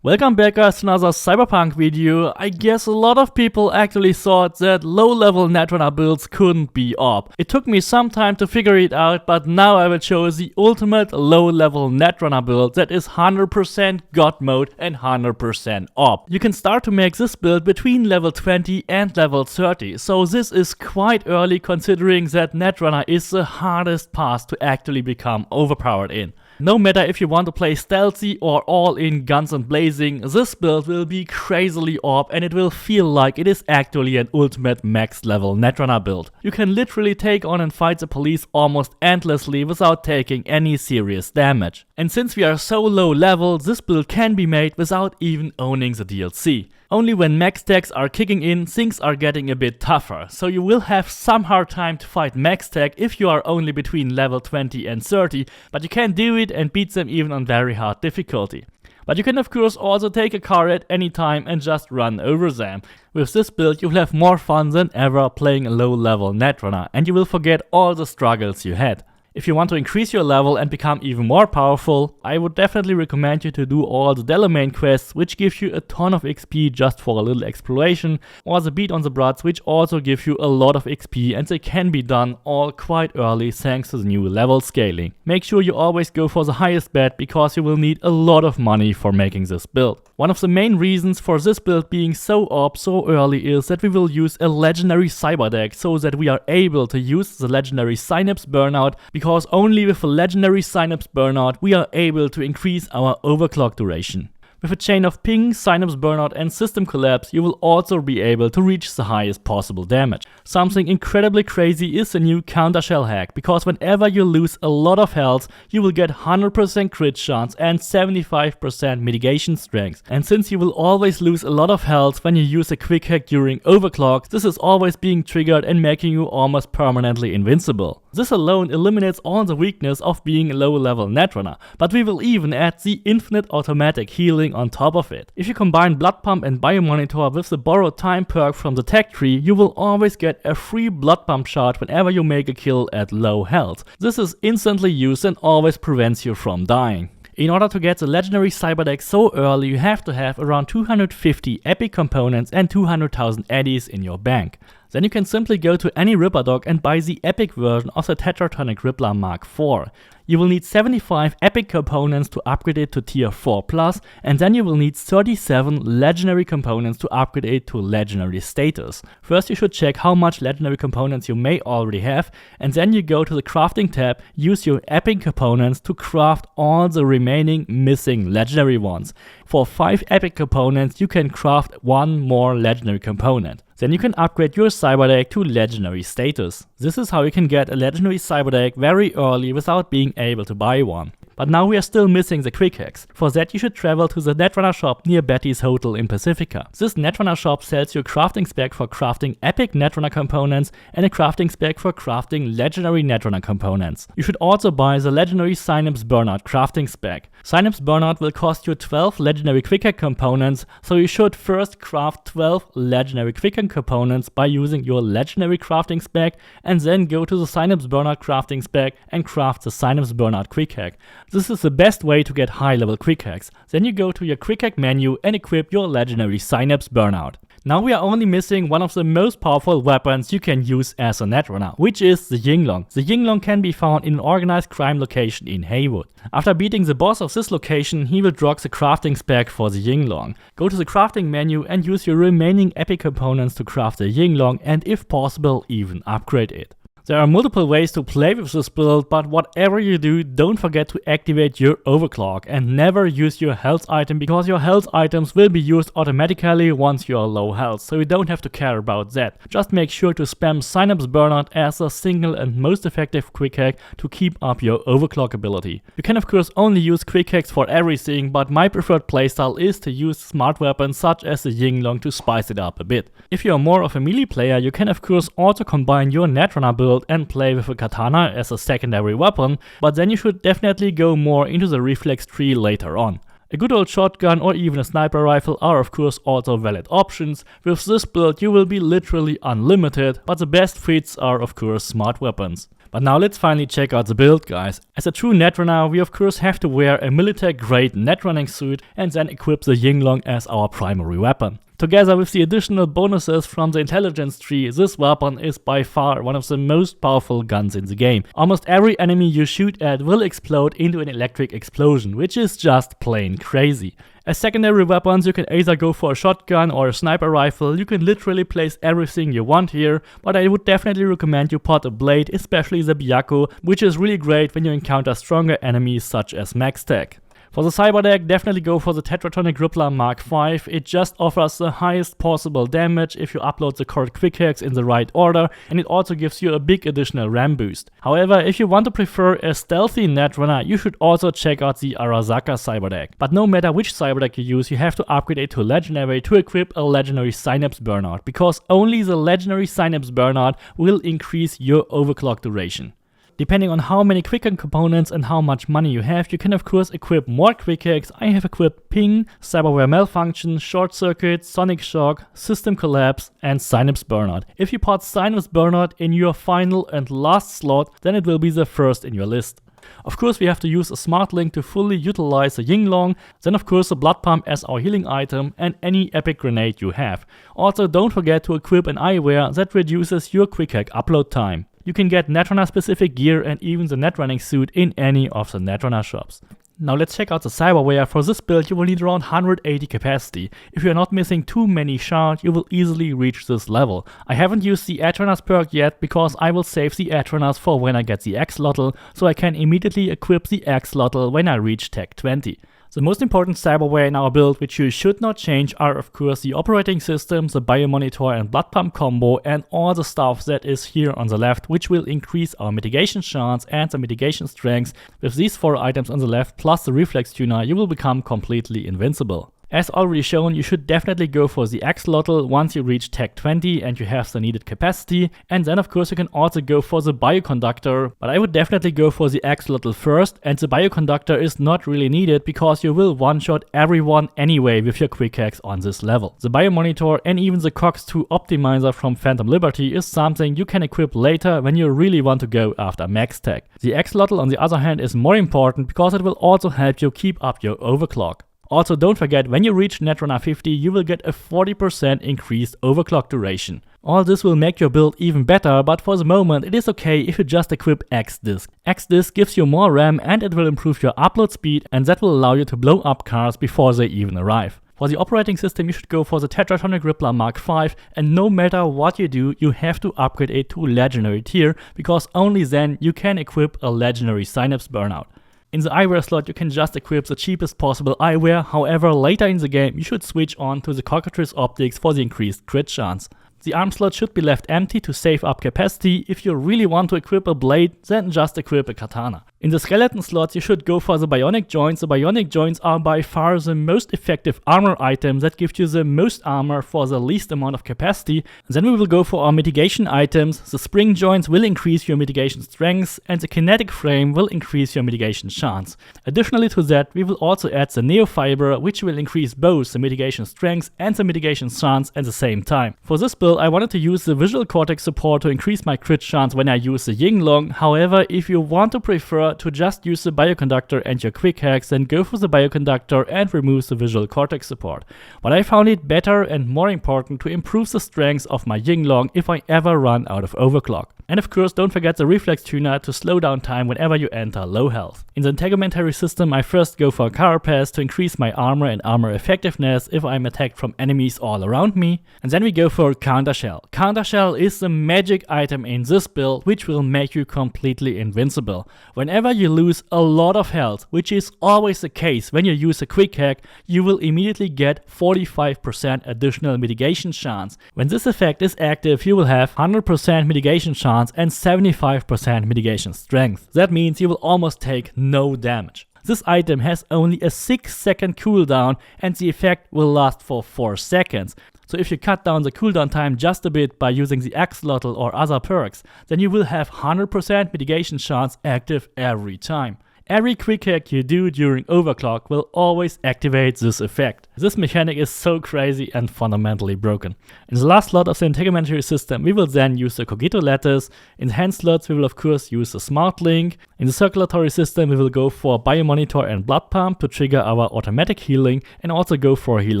Welcome back guys to another Cyberpunk video. I guess a lot of people actually thought that low-level Netrunner builds couldn't be OP. It took me some time to figure it out, but now I will show you the ultimate low-level Netrunner build that is 100% God mode and 100% OP. You can start to make this build between level 20 and level 30, so this is quite early considering that Netrunner is the hardest path to actually become overpowered in. No matter if you want to play stealthy or all in guns and blazing, this build will be crazily OP and it will feel like it is actually an ultimate max level Netrunner build. You can literally take on and fight the police almost endlessly without taking any serious damage. And since we are so low level, this build can be made without even owning the DLC. Only when max stacks are kicking in, things are getting a bit tougher, so you will have some hard time to fight max stack if you are only between level 20 and 30, but you can do it and beat them even on very hard difficulty. But you can of course also take a car at any time and just run over them. With this build you will have more fun than ever playing a low level Netrunner, and you will forget all the struggles you had. If you want to increase your level and become even more powerful, I would definitely recommend you to do all the Delamain quests, which give you a ton of XP just for a little exploration, or the Beat on the Brats, which also give you a lot of XP, and they can be done all quite early thanks to the new level scaling. Make sure you always go for the highest bet because you will need a lot of money for making this build. One of the main reasons for this build being so OP so early is that we will use a legendary cyber deck so that we are able to use the legendary Synapse Burnout, because only with a legendary Synapse Burnout we are able to increase our overclock duration. With a chain of ping, Synapse Burnout and System Collapse, you will also be able to reach the highest possible damage. Something incredibly crazy is the new counter shell hack, because whenever you lose a lot of health, you will get 100% crit chance and 75% mitigation strength. And since you will always lose a lot of health when you use a quick hack during overclock, this is always being triggered and making you almost permanently invincible. This alone eliminates all the weakness of being a low level Netrunner, but we will even add the infinite automatic healing on top of it. If you combine Blood Pump and Biomonitor with the Borrowed Time perk from the tech tree, you will always get a free Blood Pump shot whenever you make a kill at low health. This is instantly used and always prevents you from dying. In order to get the legendary cyber deck so early, you have to have around 250 epic components and 200,000 eddies in your bank. Then you can simply go to any Ripper dock and buy the epic version of the Tetratonic Rippler Mark IV. You will need 75 epic components to upgrade it to tier 4+, and then you will need 37 legendary components to upgrade it to legendary status. First you should check how much legendary components you may already have, and then you go to the crafting tab, use your epic components to craft all the remaining missing legendary ones. For 5 epic components you can craft one more legendary component. Then you can upgrade your cyber deck to legendary status. This is how you can get a legendary cyber deck very early without being able to buy one. But now we are still missing the quick hacks. For that you should travel to the Netrunner shop near Betty's Hotel in Pacifica. This Netrunner shop sells you a crafting spec for crafting epic Netrunner components and a crafting spec for crafting legendary Netrunner components. You should also buy the legendary Synapse Burnout crafting spec. Synapse Burnout will cost you 12 legendary quick hack components, so you should first craft 12 legendary quick hack components by using your legendary crafting spec, and then go to the Synapse Burnout crafting spec and craft the Synapse Burnout quick hack. This is the best way to get high level quick hacks. Then you go to your quick hack menu and equip your legendary Synapse Burnout. Now we are only missing one of the most powerful weapons you can use as a Netrunner, which is the Yinglong. The Yinglong can be found in an organized crime location in Haywood. After beating the boss of this location, he will drop the crafting spec for the Yinglong. Go to the crafting menu and use your remaining epic components to craft the Yinglong, and if possible even upgrade it. There are multiple ways to play with this build, but whatever you do, don't forget to activate your overclock and never use your health item, because your health items will be used automatically once you are low health, so you don't have to care about that. Just make sure to spam Synapse Burnout as a single and most effective quick hack to keep up your overclock ability. You can of course only use quick hacks for everything, but my preferred playstyle is to use smart weapons such as the Yinglong to spice it up a bit. If you are more of a melee player, you can of course also combine your Netrunner build and play with a katana as a secondary weapon, but then you should definitely go more into the reflex tree later on. A good old shotgun or even a sniper rifle are of course also valid options. With this build you will be literally unlimited, but the best fits are of course smart weapons. But now let's finally check out the build, guys. As a true Netrunner, we of course have to wear a military grade netrunning suit and then equip the Yinglong as our primary weapon. Together with the additional bonuses from the intelligence tree, this weapon is by far one of the most powerful guns in the game. Almost every enemy you shoot at will explode into an electric explosion, which is just plain crazy. As secondary weapons, you can either go for a shotgun or a sniper rifle. You can literally place everything you want here, but I would definitely recommend you pot a blade, especially the Byaku, which is really great when you encounter stronger enemies such as MaxTech. For the cyber deck, definitely go for the Tetratronic Rippler Mark V. It just offers the highest possible damage if you upload the correct quick hacks in the right order, and it also gives you a big additional RAM boost. However, if you want to prefer a stealthy Netrunner, you should also check out the Arasaka cyber deck. But no matter which cyber deck you use, you have to upgrade it to legendary to equip a legendary Synapse Burnout, because only the legendary Synapse Burnout will increase your overclock duration. Depending on how many quick hack components and how much money you have, you can of course equip more quick hacks. I have equipped Ping, Cyberware Malfunction, Short Circuit, Sonic Shock, System Collapse and Synapse Burnout. If you put Synapse Burnout in your final and last slot, then it will be the first in your list. Of course we have to use a smart link to fully utilize the Yinglong, then of course a blood pump as our healing item and any epic grenade you have. Also don't forget to equip an eyewear that reduces your quick hack upload time. You can get Netrunner specific gear and even the netrunning suit in any of the Netrunner shops. Now let's check out the Cyberware. For this build you will need around 180 capacity. If you are not missing too many shards, you will easily reach this level. I haven't used the Edgerunners perk yet because I will save the Edgerunners for when I get the Axolotl, so I can immediately equip the Axolotl when I reach Tech 20. The most important cyberware in our build, which you should not change, are of course the operating system, the biomonitor and blood pump combo, and all the stuff that is here on the left, which will increase our mitigation chance and the mitigation strength. With these 4 items on the left plus the reflex tuner, you will become completely invincible. As already shown, you should definitely go for the Axolotl once you reach Tech 20 and you have the needed capacity, and then of course you can also go for the Bioconductor, but I would definitely go for the Axolotl first, and the Bioconductor is not really needed because you will one-shot everyone anyway with your quick hacks on this level. The Biomonitor and even the COX-2 Optimizer from Phantom Liberty is something you can equip later when you really want to go after max tech. The Axolotl on the other hand is more important because it will also help you keep up your overclock. Also don't forget, when you reach Netrunner 50 you will get a 40% increased overclock duration. All this will make your build even better, but for the moment it is okay if you just equip X-Disk. X-Disk gives you more RAM and it will improve your upload speed, and that will allow you to blow up cars before they even arrive. For the operating system you should go for the Tetratronic Rippler Mark V, and no matter what you do you have to upgrade it to legendary tier, because only then you can equip a legendary Synapse Burnout. In the eyewear slot you can just equip the cheapest possible eyewear, however later in the game you should switch on to the cockatrice optics for the increased crit chance. The arm slot should be left empty to save up capacity. If you really want to equip a blade, then just equip a katana. In the skeleton slots you should go for the bionic joints. The bionic joints are by far the most effective armor item that gives you the most armor for the least amount of capacity. Then we will go for our mitigation items. The spring joints will increase your mitigation strength and the kinetic frame will increase your mitigation chance. Additionally to that we will also add the neofiber, which will increase both the mitigation strength and the mitigation chance at the same time. For this build I wanted to use the visual cortex support to increase my crit chance when I use the Yinglong. However, if you want to prefer to just use the Bioconductor and your quick hacks, then go for the Bioconductor and remove the visual cortex support. But I found it better and more important to improve the strength of my Yinglong if I ever run out of overclock. And of course don't forget the reflex tuner to slow down time whenever you enter low health. In the integumentary system I first go for Carapace to increase my armor and armor effectiveness if I'm attacked from enemies all around me. And then we go for Countershell. Countershell is the magic item in this build which will make you completely invincible. Whenever you lose a lot of health, which is always the case when you use a quick hack, you will immediately get 45% additional mitigation chance. When this effect is active you will have 100% mitigation chance and 75% mitigation strength. That means you will almost take no damage. This item has only a 6-second cooldown and the effect will last for 4 seconds. So if you cut down the cooldown time just a bit by using the Axolotl or other perks, then you will have 100% mitigation chance active every time. Every quick hack you do during overclock will always activate this effect. This mechanic is so crazy and fundamentally broken. In the last slot of the integumentary system, we will then use the Cogito lattice. In the hand slots, we will of course use the smart link. In the circulatory system, we will go for biomonitor and blood pump to trigger our automatic healing and also go for a heal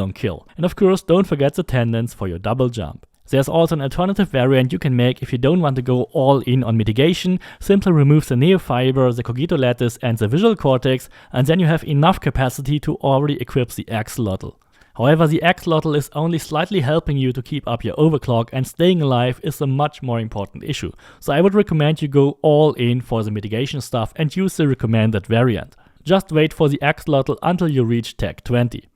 on kill. And of course, don't forget the tendons for your double jump. There's also an alternative variant you can make if you don't want to go all in on mitigation. Simply remove the neofiber, the Cogito lattice and the visual cortex, and then you have enough capacity to already equip the axolotl. However, the axolotl is only slightly helping you to keep up your overclock, and staying alive is a much more important issue. So I would recommend you go all in for the mitigation stuff and use the recommended variant. Just wait for the axolotl until you reach Tech 20.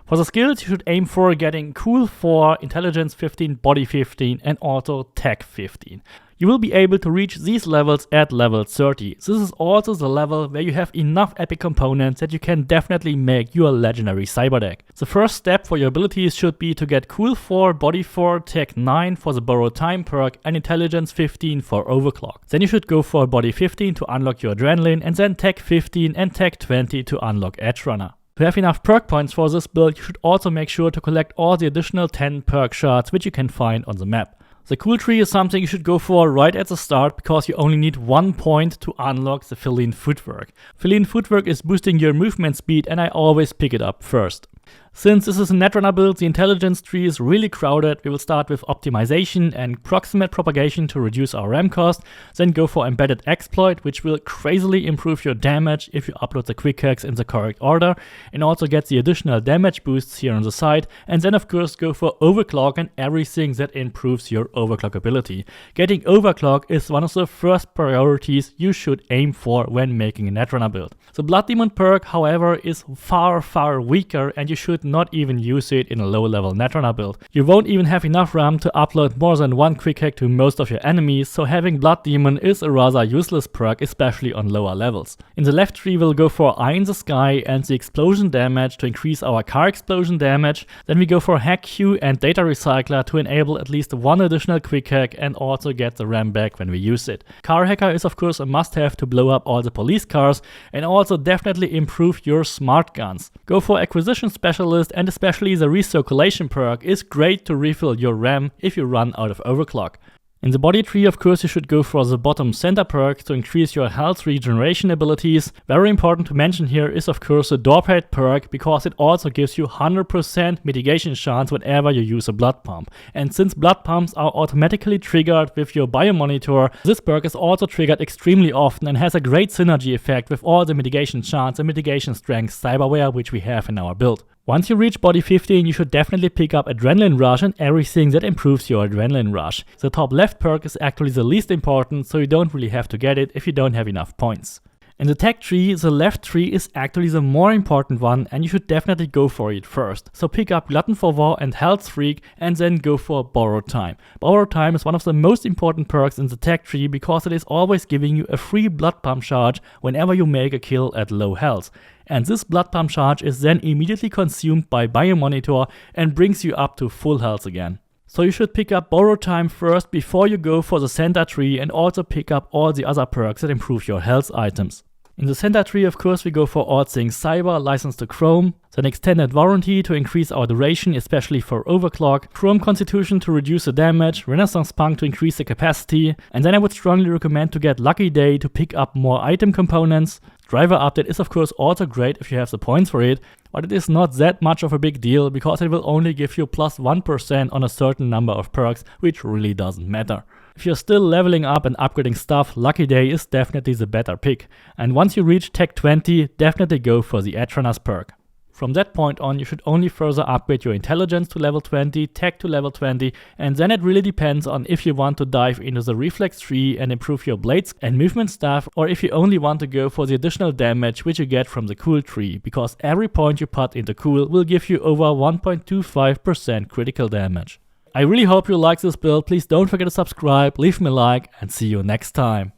For the skills, you should aim for getting Cool 4, Intelligence 15, Body 15 and also Tech 15. You will be able to reach these levels at level 30. This is also the level where you have enough epic components that you can definitely make your legendary cyber deck. The first step for your abilities should be to get Cool 4, Body 4, Tech 9 for the Borrowed Time perk and Intelligence 15 for Overclock. Then you should go for Body 15 to unlock your Adrenaline and then Tech 15 and Tech 20 to unlock Netrunner. To have enough perk points for this build, you should also make sure to collect all the additional 10 perk shards which you can find on the map. The cool tree is something you should go for right at the start because you only need 1 point to unlock the Feline Footwork. Feline Footwork is boosting your movement speed and I always pick it up first. Since this is a Netrunner build, the intelligence tree is really crowded. We will start with optimization and proximate propagation to reduce our RAM cost, then go for embedded exploit, which will crazily improve your damage if you upload the quick hacks in the correct order, and also get the additional damage boosts here on the side, and then of course go for overclock and everything that improves your overclock ability. Getting overclock is one of the first priorities you should aim for when making a Netrunner build. The Blood Demon perk, however, is far weaker and you should not even use it in a low level Netrunner build. You won't even have enough RAM to upload more than 1 quick hack to most of your enemies, so having Blood Demon is a rather useless perk, especially on lower levels. In the left tree we'll go for Eye in the Sky and the explosion damage to increase our car explosion damage. Then we go for Hack Q and Data Recycler to enable at least 1 additional quick hack and also get the RAM back when we use it. Car Hacker is of course a must have to blow up all the police cars and also definitely improve your smart guns. Go for Acquisition Specialist, and especially the recirculation perk is great to refill your RAM if you run out of overclock. In the body tree, of course, you should go for the bottom center perk to increase your health regeneration abilities. Very important to mention here is of course the Doorplate perk, because it also gives you 100% mitigation chance whenever you use a blood pump. And since blood pumps are automatically triggered with your biomonitor, this perk is also triggered extremely often and has a great synergy effect with all the mitigation chance and mitigation strength cyberware which we have in our build. Once you reach body 15, you should definitely pick up Adrenaline Rush and everything that improves your Adrenaline Rush. The top left perk is actually the least important, so you don't really have to get it if you don't have enough points. In the tech tree, the left tree is actually the more important one and you should definitely go for it first. So pick up Glutton for War and Health Freak and then go for Borrowed Time. Borrowed Time is one of the most important perks in the tech tree because it is always giving you a free blood pump charge whenever you make a kill at low health. And this blood pump charge is then immediately consumed by Biomonitor and brings you up to full health again. So you should pick up Borrowed Time first before you go for the center tree, and also pick up all the other perks that improve your health items. In the center tree, of course, we go for all things cyber, license to Chrome, then extended warranty to increase our duration, especially for overclock, Chrome Constitution to reduce the damage, Renaissance Punk to increase the capacity, and then I would strongly recommend to get Lucky Day to pick up more item components. Driver update is of course also great if you have the points for it, but it is not that much of a big deal because it will only give you plus 1% on a certain number of perks, which really doesn't matter. If you're still leveling up and upgrading stuff, Lucky Day is definitely the better pick. And once you reach Tech 20, definitely go for the Netrunner's perk. From that point on, you should only further upgrade your intelligence to level 20, tech to level 20, and then it really depends on if you want to dive into the reflex tree and improve your blades and movement stuff, or if you only want to go for the additional damage which you get from the cool tree, because every point you put into cool will give you over 1.25% critical damage. I really hope you like this build. Please don't forget to subscribe, leave me a like, and see you next time.